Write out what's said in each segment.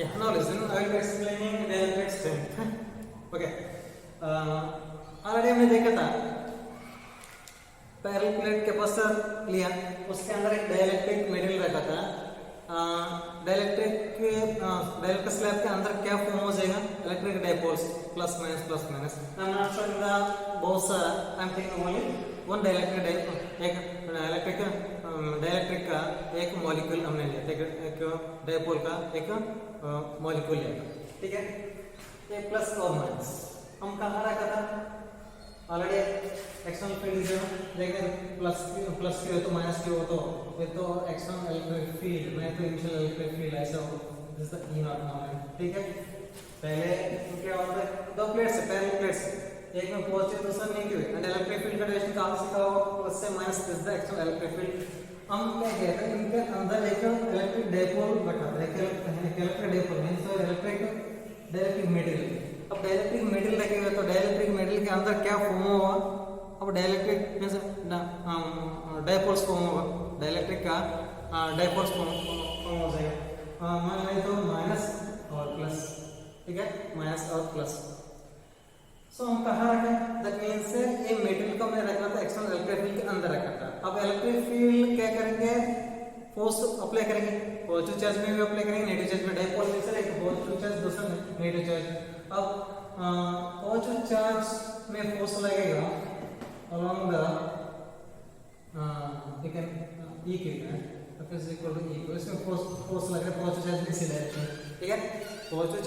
Yeah, now listen, I will be explaining dielectric strength. Okay. Already हमने देखा था parallel plate capacitor लिया, उसके अंदर एक डाइलेक्ट्रिक मेटेरियल रहता था। डाइलेक्ट्रिक स्लैब के अंदर क्या फॉर्म हो जाएगा? Electric dipoles, plus minus plus minus. I am not showing the बहुत सारा, I am taking only one dielectric dielectric का एक मॉलिक्यूल हमने लिया, एक डाइपोल का एक मॉलिक्यूल लिया, ठीक है। ये प्लस और माइनस हम कहाँ रखा था? ऑलरेडी एक्सटर्नल फील्ड जो लेकिन प्लस क्यू हो तो माइनस क्यू हो तो फिर तो एक्सटर्नल इलेक्ट्रिक फील्ड में तो इनिशियल इलेक्ट्रिक फील्ड ऐसा हो, this the E not moment, ठीक है। पहले क्या होता है? दो प्लेट्स है, पैरेलल प्लेट्स, एक में पॉजिटिव दूसरा नेगेटिव है, एंड इलेक्ट्रिक फील्ड का डायरेक्शन कहाँ से कहाँ हो? प्लस से minus, this the external electric field. हम क्या कहते हैं, इनके अंदर एक इलेक्ट्रिक डाइपोल बैठा है, एक electric dipole means electric material. अब डाइलेक्ट्रिक मेटेरियल रखेगा तो डाइलेक्ट्रिक मेटेरियल के अंदर क्या फॉर्म होगा? अब डाइलेक्ट्रिक मींस डाइपोल्स फॉर्म होगा, डाइलेक्ट्रिक का डाइपोल्स फॉर्म हो जाएगा। मान लें तो माइनस और प्लस, ठीक है, माइनस और प्लस। सो हम कहाँ रखें? दैट मींस ये मेटेरियल को हमने रखना था एक्सटर्नल इलेक्ट्रिक फील्ड के अंदर रखा था। अब इलेक्ट्रिक फील्ड क्या करेंगे? फोर्स अप्लाई करेंगे, पॉजिटिव चार्ज में भी अप्लाई करेंगे, नेगेटिव चार्ज में। डाइपोल में से एक पॉजिटिव चार्ज दूसरा नेगेटिव चार्ज। अब पॉजिटिव चार्ज में फोर्स लगेगा along the you can E के F is equal to E, तो इसमें फोर्स लग रहा है पॉजिटिव चार्ज में इसी डायरेक्शन, ठीक है। पॉजिटिव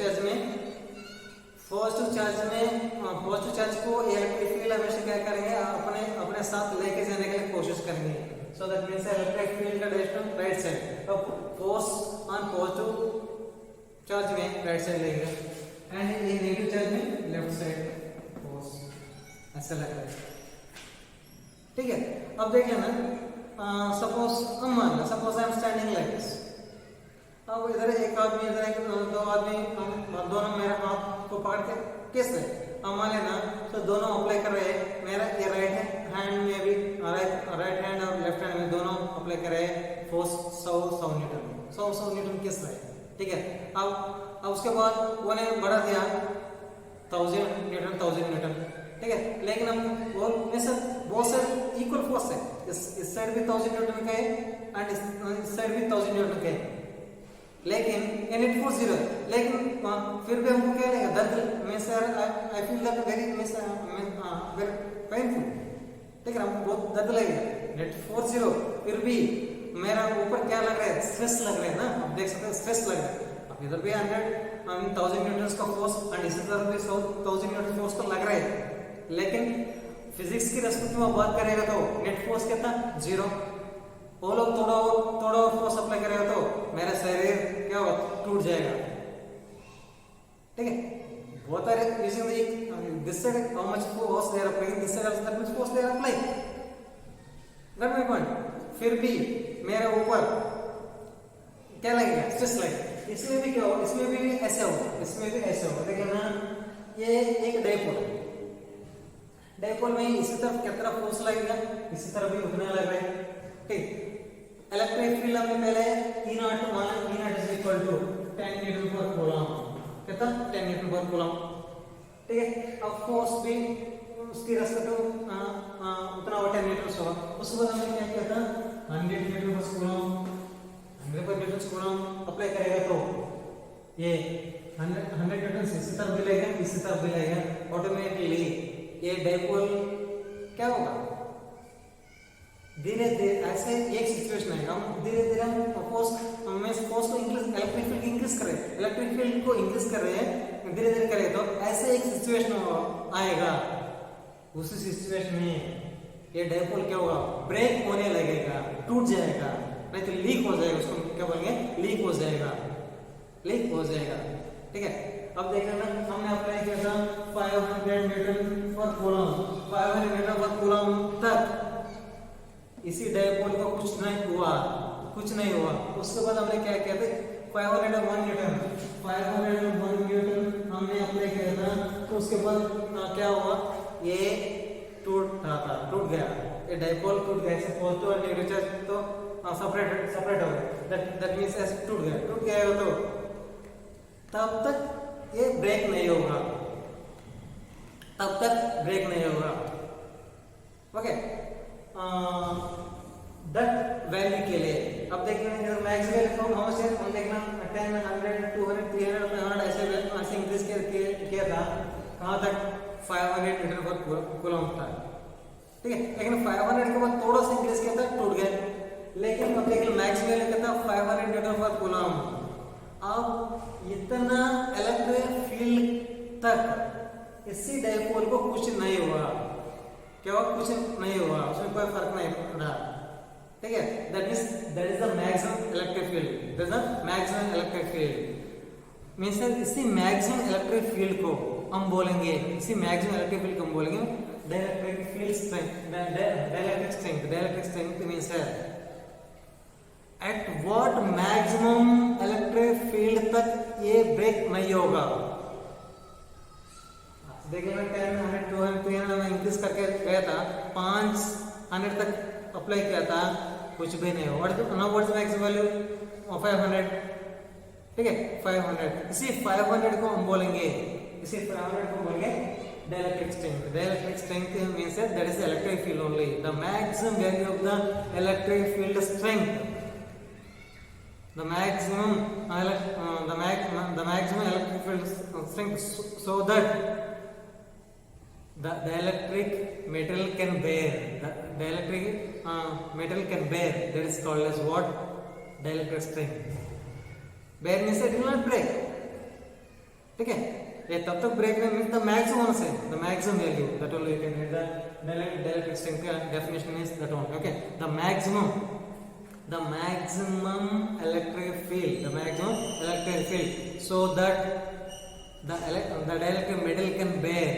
चार्ज को इलेक्ट्रिक फील्ड हमेशा क्या करेंगे? अपने साथ लेके जाने के लिए कोशिश करेंगे। So that means electric field का डायरेक्शन राइट साइड, तो फोर्स ऑन पॉजिटिव चार्ज में राइट साइड लगेगा एंड ये नेगेटिव चार्ज में लेफ्ट साइड फोर्स, ऐसा लग रहा है, ठीक है। अब देख लेना, suppose I am standing like this. अब इधर एक आदमी, इधर एक दो आदमी, दोनों मेरे हाथ को पकड़ के किस है, अब मान लेना तो दोनों अप्लाई कर रहे हैं। मेरा ये राइट हैंड में भी राइट हैंड और लेफ्ट हैंड में दोनों अप्लाई कर रहे हैं फोर्स 100 न्यूटन किस है, ठीक है। अब उसके बाद वो ने बढ़ा दिया 1000 न्यूटन, ठीक है। लेकिन हम वो में से बहुत सारे इक्वल फोर्स है, इस साइड भी 1000 न्यूटन का है एंड इस साइड भी 1000 न्यूटन का है, लेकिन नेट फोर्स 0 है। लेकिन फिर भी हमको क्या लगेगा? दर्द में से I feel that very painful, ठीक है, हमको बहुत दर्द लगेगा। नेट फोर्स 0, फिर भी मेरा ऊपर क्या लग रहा है? स्ट्रेस लग रहा है ना, आप देख सकते हैं स्ट्रेस लग रहा है। अब इधर भी 1000 न्यूटन का फोर्स एंड इसी तरफ भी 1000 न्यूटन फोर्स का लग रहा है, लेकिन फिजिक्स की रेस्पेक्ट में बात करेगा तो नेट फोर्स कितना? 0। वो लोग थोड़ा और फोर्स अप्लाई करेगा तो मेरा शरीर क्या होगा? टूट जाएगा, ठीक है। Both are using this side, how much force they are applying, this side also that much force they are applying, got my point. फिर भी मेरे ऊपर क्या लगेगा? स्ट्रेस लगेगा। इसमें भी क्या होगा? इसमें भी ऐसे होगा, इसमें भी ऐसे होगा। देखिए ना, ये एक डाइपोल में इसी तरफ कितना फोर्स लगेगा, इसी तरफ भी उतना लग रहा है, ठीक। इलेक्ट्रिक फील्ड हमने पहले E not is equal to 10 newton per coulomb, कितना? 10 न्यूटन पर कूलम, ठीक है। अब फोर्स भी उसकी रेस्पेक्ट उतना 10 न्यूटन होगा। उसके बाद हमने क्या किया था? 100 न्यूटन पर कूलम, 100 पर न्यूटन कूलम अप्लाई करेगा तो ये 100 न्यूटन इसी तरफ भी लगेगा, इसी तरफ भी लगेगा, ऑटोमेटिकली ये डाइपोल क्या होगा? धीरे धीरे ऐसे एक सिचुएशन है, हम धीरे धीरे हम फोर्स को इलेक्ट्रिक फील्ड इंक्रीज कर रहे हैं, इलेक्ट्रिक फील्ड को इंक्रीज कर रहे हैं, धीरे धीरे करें तो ऐसे एक सिचुएशन आएगा। उसी सिचुएशन में ये डाइपोल क्या होगा? ब्रेक होने लगेगा, टूट जाएगा, नहीं तो लीक हो जाएगा। उसको क्या बोलेंगे? लीक हो जाएगा, ठीक है। अब देखना, हमने अप्लाई किया था 500 Newton per coulomb, 500 Newton per coulomb तक इसी डाइपोल को कुछ नहीं हुआ। उसके बाद हमने क्या किया था? 501 न्यूटन हमने अप्लाई किया था, तो उसके बाद क्या हुआ? ये टूट गया, ये डाइपोल टूट गया। पॉजिटिव और नेगेटिव चार्ज तो सेपरेट हो गए, दैट मींस ऐसे टूट गया तो तब तक ये ब्रेक नहीं होगा, तब तक ब्रेक नहीं होगा। ओके, दट वैल्यू के लिए अब देखना है मैक्स वैल्यू फ्रॉम हाउ से हम देखना 10 100 200 300 500 ऐसे इंक्रीज किया था कहाँ तक 500 मीटर पर कूलम था, ठीक है। लेकिन 500 के बाद थोड़ा सा इंक्रीज किया था, टूट गया। लेकिन अब देखिए मैक्स वैल्यू कितना 500 मीटर पर कूलम। अब इतना इलेक्ट्रिक फील्ड तक इसी डायपोल को कुछ नहीं हुआ, क्या हुआ? कुछ नहीं हुआ, उसमें कोई फर्क नहीं पड़ा, ठीक है। That is the maximum electric field, that is the maximum electric field means इसी मैक्सिमम इलेक्ट्रिक फील्ड को हम बोलेंगे, इसी मैक्सिमम इलेक्ट्रिक फील्ड को हम बोलेंगे dielectric field strength. Dielectric strength means है at what maximum electric field तक ये ब्रेक नहीं होगा। देखिए मैं 10 100 200 300 में इंक्रीज करके गया था, 500 तक अप्लाई किया था, कुछ भी नहीं हुआ। व्हाट इज मैक्सिमम वैल्यू 500, ठीक है 500। इसी 500 को हम बोलेंगे, इसी 500 को बोलेंगे dielectric strength. Dielectric strength means that is electric field only, the maximum value of the electric field strength, the maximum electric field strength, so that the dielectric metal can bear, the dielectric metal can bear, that is called as what? Dielectric strength. Bear means it will not break, ठीक है। ये तब तक break नहीं means the maximum से the maximum value, that only you can read the dielectric strength का definition is that one, okay। the maximum electric field so that the dielectric metal can bear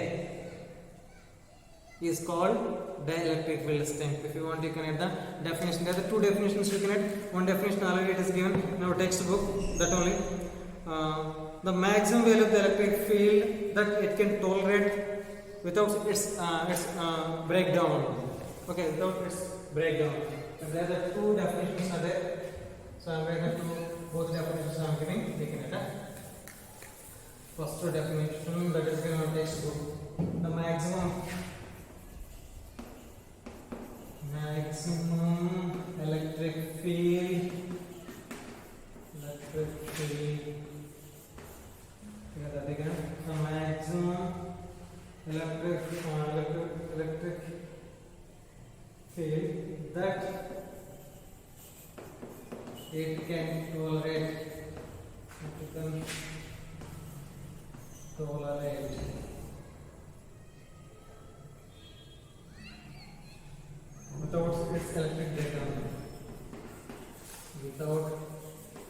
is called dielectric field strength. If you want you can add the definition. There are two definitions you can add. One definition already it is given in our textbook, that only the maximum value of the electric field that it can tolerate without its breakdown, okay, without its breakdown. There are the two definitions are there, so I am going to both definitions I am giving. Taking it first definition that is given on textbook, the maximum electric field together again, the maximum electric field that it can tolerate without its electric breakdown, without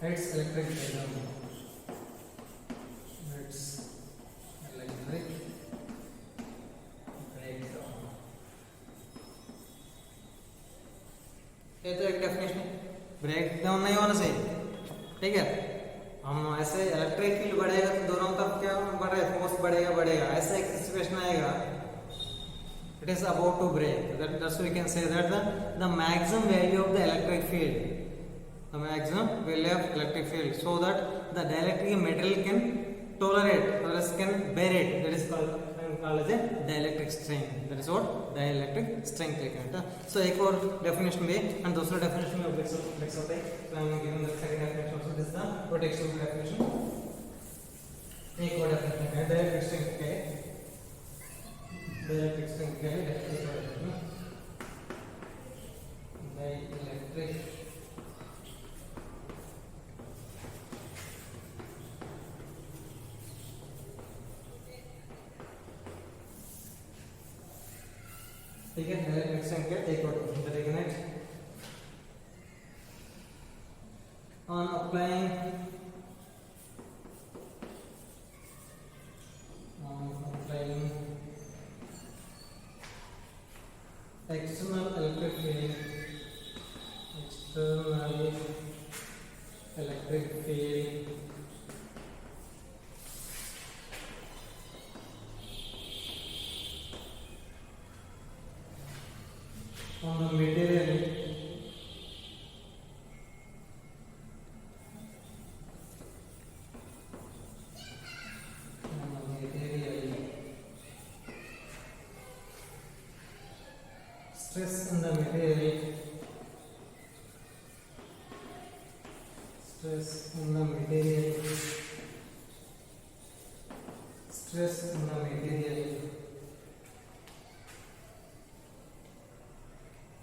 its electric breakdown, its electric breakdown। ये तो एक definition, break down नहीं होना चाहिए, ठीक है। हम ऐसे इलेक्ट्रिक फील्ड बढ़ेगा तो दोनों तरफ क्या बढ़ रहा है, फोर्स बढ़ेगा, ऐसा एक सिचुएशन आएगा, it is about to break, that's why we can say that the maximum value of the electric field, the maximum value of electric field, so that the dielectric metal can tolerate or else can bear it, that is called as a dielectric strength, that is what dielectric strength लिखना है। so एक और definition भी and दूसरा definition में breaks होता है, so I am giving the second definition also, this is the textual definition। एक और definition है dielectric strength के, dielectric strength के लिए dielectric ठीक है। डायरेक्ट स्ट्रेंथ के एक और definite on applying external electric field, on the material stress in the material, stress in the material, stress in the material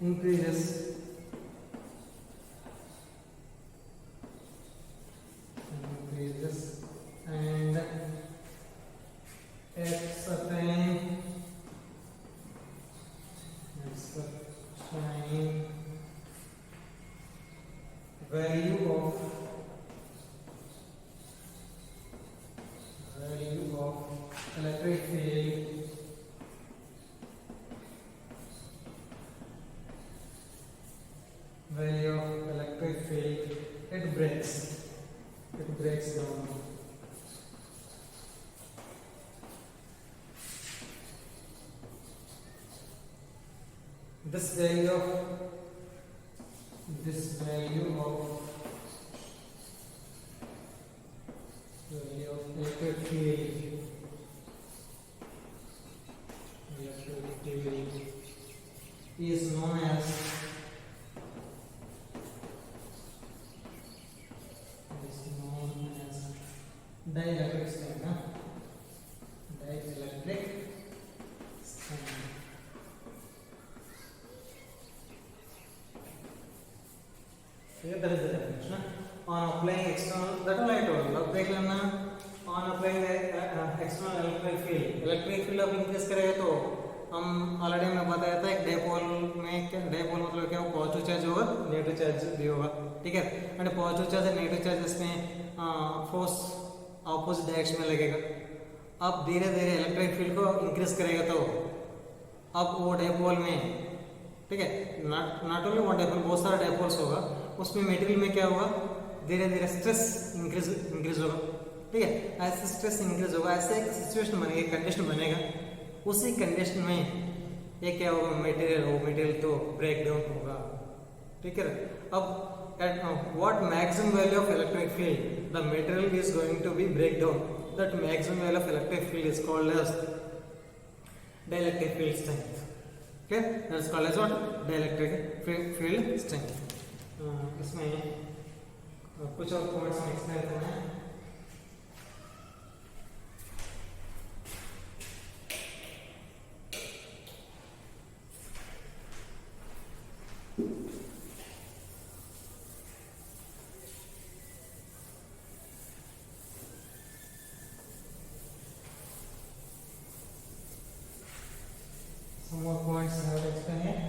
increases and at certain value of electric field it breaks down. This value of electric field is known as dielectric strength. Dielectric strength. Here that is the definition. On applying external, that all I told. On applying external electric field अब increase करेगा तो हम already मैं बताया था एक dipole में dipole मतलब क्या पॉजिटिव चार्ज होगा नेगेटिव चार्ज भी होगा, ठीक है। एंड पॉजिटिव चार्ज और नेगेटिव चार्ज इसमें फोर्स ऑपोजिट डायरेक्शन में लगेगा। अब धीरे धीरे इलेक्ट्रिक फील्ड को इंक्रीज करेगा तो अब वो डाइपोल में, ठीक है, नॉट ओनली वन डाइपोल, बहुत सारा डाइपोल्स होगा, उसमें मटेरियल में क्या होगा, धीरे धीरे स्ट्रेस इंक्रीज होगा, ठीक है। ऐसे स्ट्रेस इंक्रीज होगा, ऐसे एक सिचुएशन बनेगा, कंडीशन बनेगा, उसी कंडीशन में ये क्या होगा, मटेरियल तो ब्रेक डाउन होगा, ठीक है। अब at what maximum value of electric field the material is going to be break down, that maximum value of electric field is called as dielectric field strength, okay, that is called as what, dielectric field strength. इसमें कुछ और points में explain करना है। Some more points I will explain here.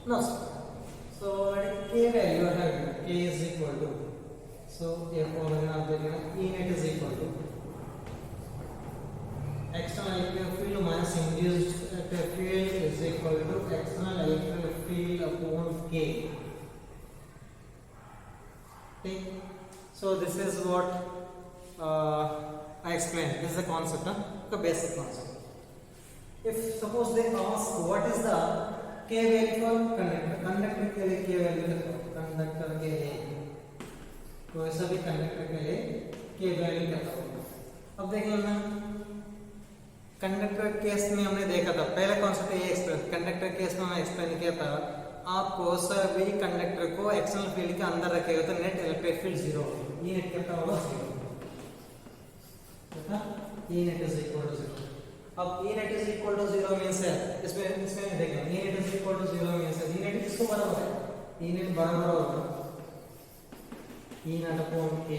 Now, so K value I have, K is equal to, so therefore E net is equal to external electric field minus induced electric field is equal to external electric field upon K. Okay, so this is what I explained. This is the concept, the basic concept. If suppose they ask what is the K value for conductor के लिए K value conductor के लिए, तो ऐसा भी conductor के लिए K value क्या होगा। अब देख लेना, कंडक्टर केस में हमने देखा था, पहला कॉन्सेप्ट ये एक्सप्लेन, कंडक्टर केस में मैं एक्सप्लेन किया था, आपको सभी कंडक्टर को एक्सटर्नल फील्ड के अंदर रखेगा तो नेट इलेक्ट्रिक फील्ड 0 होगा। ये नेट कितना होगा, 0। E net is equal to 0. अब E net is equal to 0 means है, इसमें देखना, E net is equal to 0 means है, E net किसको बराबर है, E net बराबर होगा E naught upon K,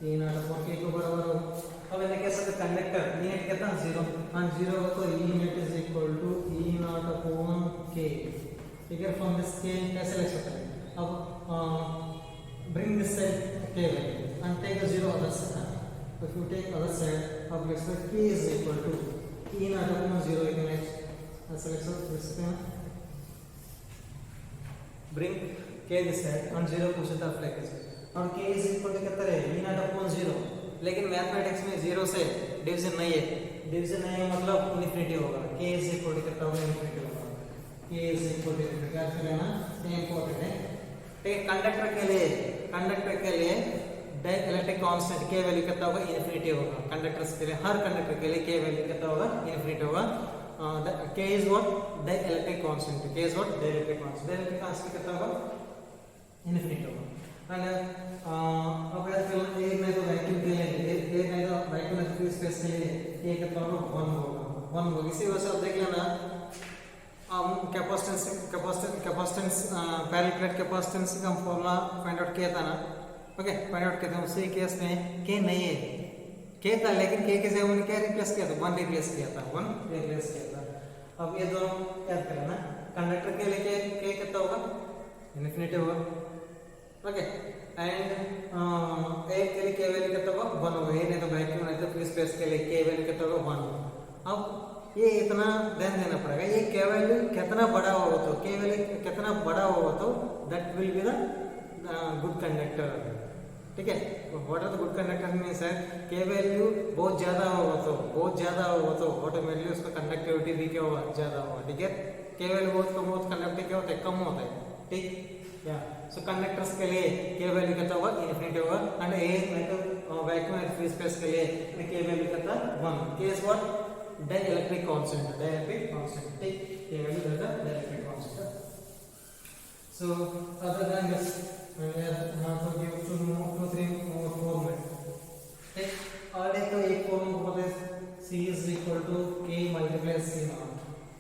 E naught upon K को बराबर होगा। अब इन्हें कैसे सकते, कंडक्टर E net कितना 0, हाँ 0 होगा तो E net is equal to E naught upon K, ठीक है। फ्रॉम दिस K कैसे लिख सकते हैं, अब bring this side K and take the 0 other side. If you take other side, अब let's say K is equal to E naught upon 0, you can ऐसा लिख सकते हैं, bring K this side and 0 push it up like this, और K is equal to कितना है, E naught upon 0, लेकिन mathematics में 0 से डिवीजन नहीं है, मतलब इनफिनिटी होगा, K is equal to कितना होगा, इनफिनिटी होगा, K is equal to infinity, क्या करना है, इंपॉर्टेंट है, ठीक है। कंडक्टर के लिए इलेक्ट्रिक कांस्टेंट K वैल्यू कितना होगा, इनफिनिटी होगा। कंडक्टर्स के लिए, हर कंडक्टर के लिए K वैल्यू कितना होगा, इनफिनिटी होगा। K is what? Dielectric constant. K is what? Dielectric constant. Dielectric constant कितना होगा? Infinite होगा. And अब यार एक में तो वैक्यूम के लिए एक में तो वैक्यूम में फ्री स्पेस के लिए K कितना होगा? 1 होगा. 1 होगा. इसी वजह से आप देख लेना कैपेसिटेंस पैरेलल प्लेट कैपेसिटेंस का फॉर्मूला फाइंड आउट किया था ना. ओके, फाइंड आउट किया था. उसी केस में K नहीं है. K था लेकिन K के जगह उन्होंने क्या रिप्लेस किया था? 1 रिप्लेस किया था. 1 रिप्लेस किया था. अब ये दोनों याद करना. कंडक्टर के लिए K कितना होगा? इनफिनिटी होगा. ओके, एंड एक के लिए K वैल्यू कितना होगा? 1 होगा. ये नहीं तो वैक्यूम नहीं तो फ्री स्पेस के लिए K वैल्यू कितना होगा? 1. अब ये इतना ध्यान देना पड़ेगा. ये K वैल्यू कितना बड़ा होगा तो K वैल्यू कितना बड़ा होगा तो that will be the good conductor. ठीक है. What are the good conductor means है K वैल्यू बहुत ज्यादा होगा तो ऑटोमेटिकली उसका कंडक्टिविटी भी क्या होगा? ज्यादा होगा. ठीक है. K वैल्यू बहुत कम हो तो कंडक्टिविटी क्या होता है? कम होता है. ठीक. या सो कंडक्टर्स के लिए K वैल्यू कितना होगा? इनफिनिटी होगा. And A vacuum and free space के लिए K वैल्यू कितना? 1. K is what? Dielectric constant. Dielectric constant. ठीक. K value is the dielectric constant. So other than this, we have to give 2, 3, 4 minutes. ठीक. और एक तो एक फॉर्म को पता है C is equal to K multiplies C naught.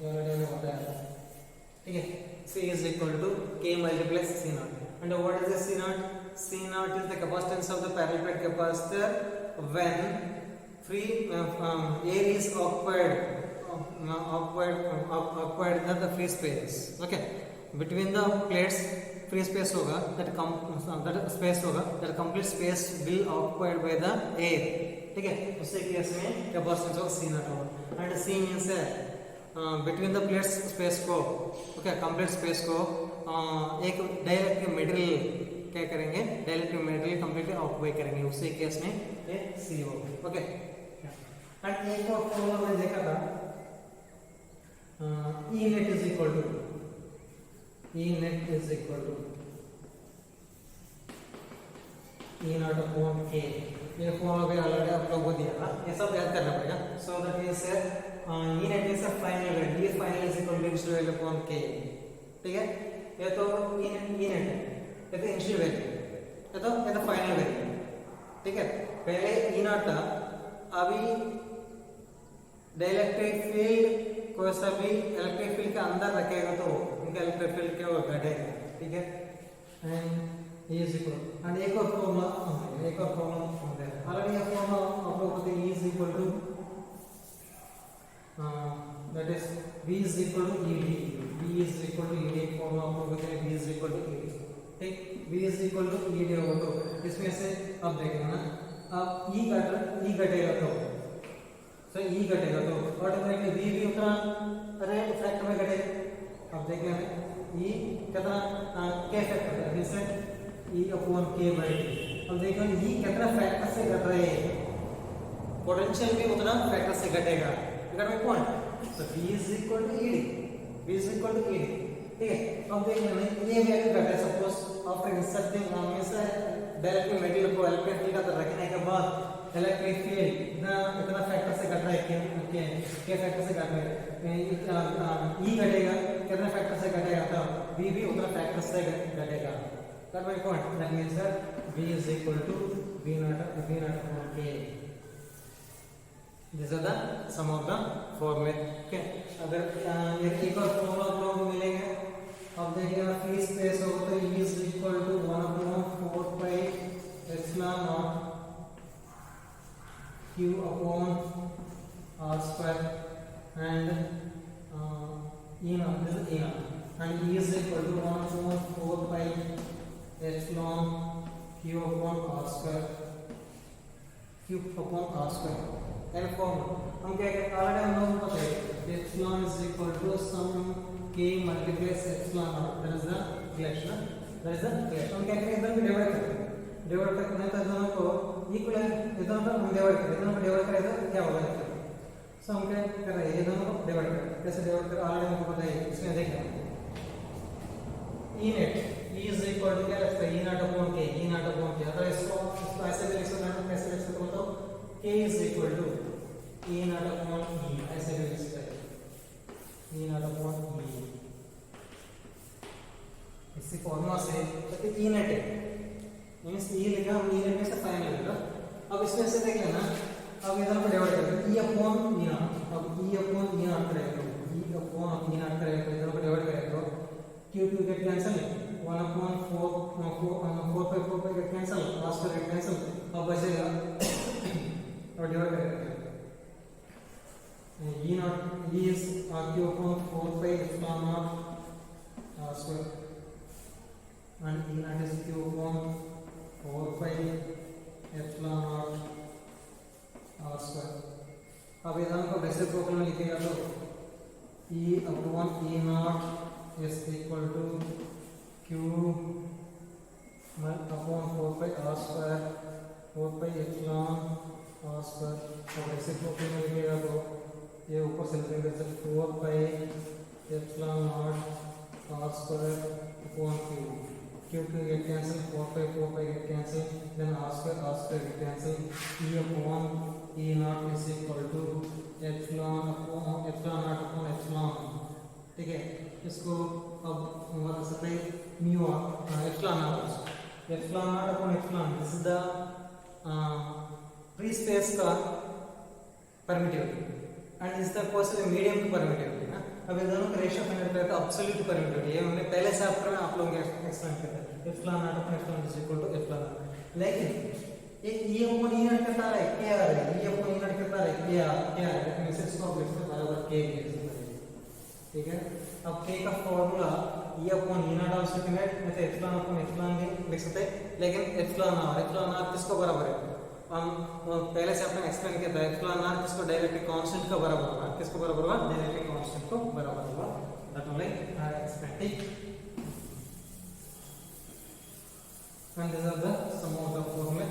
ये ऑलरेडी हमें पता है. ठीक है. C is equal to K multiplies C naught. And what is the C naught? C naught is the capacitance of the parallel plate capacitor when free air is occupied in the free space. Okay, between the plates free space होगा. that space होगा, that complete space will occupied by the air. ठीक है. उसी case में capacitance of C naught होगा. and C means between the plates space को okay complete space को एक डाइलेक्ट्रिक मेटेरियल क्या करेंगे? डाइलेक्ट्रिक मेटेरियल कंप्लीटली ऑक्युपाई करेंगे. उसी केस में ये C होगा. ओके. एंड एक और फॉर्मूला मैंने देखा था E net is equal to E naught upon K. ये फॉर्मूला भी ऑलरेडी आप लोगों को दिया था. ये सब याद करना पड़ेगा. So that means E net is a final value. E final is equal to initial value upon K. ठीक है. ये तो E net है. ये तो initial value. ये तो final value. ठीक है. पहले E naught था. अभी डाइलेक्ट्रिक फील्ड कोई सा भी इलेक्ट्रिक फील्ड के अंदर रखेगा तो उनका इलेक्ट्रिक फील्ड क्या होगा? घटेगा. ठीक है. And E is equal and एक और फॉर्मूला होता है. ऑलरेडी ये फॉर्मूला आप लोगों को E is equal to that is V is equal to ED. V is equal to ED formula आप लोगों को V is equal to ED. ठीक. V is equal to ED होगा तो इसमें से अब देखना ना. अब E घटेगा तो E घटेगा तो ऑटोमेटिकली V भी उतना रेट फैक्टर में घटेगा. अब देखिए हमें E कितना K फैक्टर है जिससे E upon K by T. अब देखिए E कितना फैक्टर से घट रहे हैं. पोटेंशियल भी उतना फैक्टर से घटेगा. You got my point. So V is equal to ED. ठीक है. अब देखिए हमें ये वैल्यू घटे. सपोज आफ्टर इंसर्टिंग हमेशा डायरेक्टली मेटेरियल को इलेक्ट्रिक फील्ड का रखने के बाद इलेक्ट्रिक फील्ड इतना फैक्टर से घट रहा है. K फैक्टर से घट रहा है. E घटेगा कितना फैक्टर से घटेगा तो V भी उतना फैक्टर से घटेगा. That my point. That means that V is equal to V naught upon K. These are the sum of the formula. Okay. अगर एक और फॉर्मूला आप लोगों को मिलेगा. अब देखिएगा फ्री स्पेस होगा तो E is equal to 1/4 pi epsilon naught Q upon R square and E naught. This is E naught. And E is equal to 1/4 pi epsilon Q upon R square. And formula हम क्या करें? Already हम लोगों को पता है epsilon is equal to sum K multiplies epsilon naught. That is the relation. हम क्या करेंगे? इधर भी डिवाइड करेंगे. डिवाइड करने तो दोनों को इक्वल है. इधर पर हम डिवाइड करें. इधर पर डिवाइड करें तो क्या होगा? सो हम क्या कर रहे हैं? ये दोनों को डिवाइड करें. कैसे डिवाइड करें? ऑलरेडी हमको पता है. इसमें देखिए E net E is equal to क्या लगता है? E naught upon K. अगर इसको ऐसे भी लिख सकते हैं. कैसे लिख सकते हो? K is equal to E naught upon E. ऐसे भी लिख सकते हैं. तो ई नेट है, मीन्स ई लिखा, हम ई नेट में से फाइनल लिखा। अब इसमें से देख लेना, अब इधर को डिवाइड करेंगे ई अपॉन ई नॉट, अब ई अपॉन ई नॉट करेंगे, ई अपॉन ई नॉट करेंगे, इधर को डिवाइड करेंगे, Q Q get cancel, 1 upon 4 4 get cancel, cos square get cancel, अब बचेगा और डिवाइड करेंगे e naught, e is q upon 4 pi epsilon naught r square, and e naught is q upon 4 pi epsilon naught r square। अब इधर को reciprocal में लिखेगा तो e upon e naught is equal to q upon 4 pi r square, 4 pi epsilon r square। अब reciprocal में लिखेगा तो ये ऊपर से लिखेंगे तो 4 pi epsilon not r square upon q get cancel, 4 pi get cancel, then r square get cancel, e upon e not is equal to epsilon not upon epsilon, ठीक है। इसको अब हमारा सकते mu epsilon not upon epsilon, this is the free space का permittivity and इस the possible medium की permittivity ना। अब ये दोनों का रेशियो फाइंड करते हैं, एब्सोल्यूट परमिटिविटी ये हमने पहले चैप्टर में आप लोगों को एक्सप्लेन किया था, epsilon not upon epsilon is equal to epsilon not. लेकिन ये e अपॉन e नॉट कितना है, k आ रहा है, e अपॉन e नॉट कितना है, k आ रहा है, लेकिन इसे इसको लिखते हैं बराबर k लिखेंगे, ठीक है। अब k का formula e upon e not out सकते हैं, मतलब एप्सिलॉन अपॉन एप्सिलॉन भी लिख सकते हैं, लेकिन एप्सिलॉन नॉट किसको बराबर है, हम पहले से आपने एक्सप्लेन किया था, एप्सिलॉन नॉट किसको डायरेक्टली कांस्टेंट का बराबर होगा, किसको बराबर होगा, डायरेक्टली कांस्टेंट को बराबर होगा, दैट ओनली आई एक्सप्लेन, ठीक। And this are the sum of the formula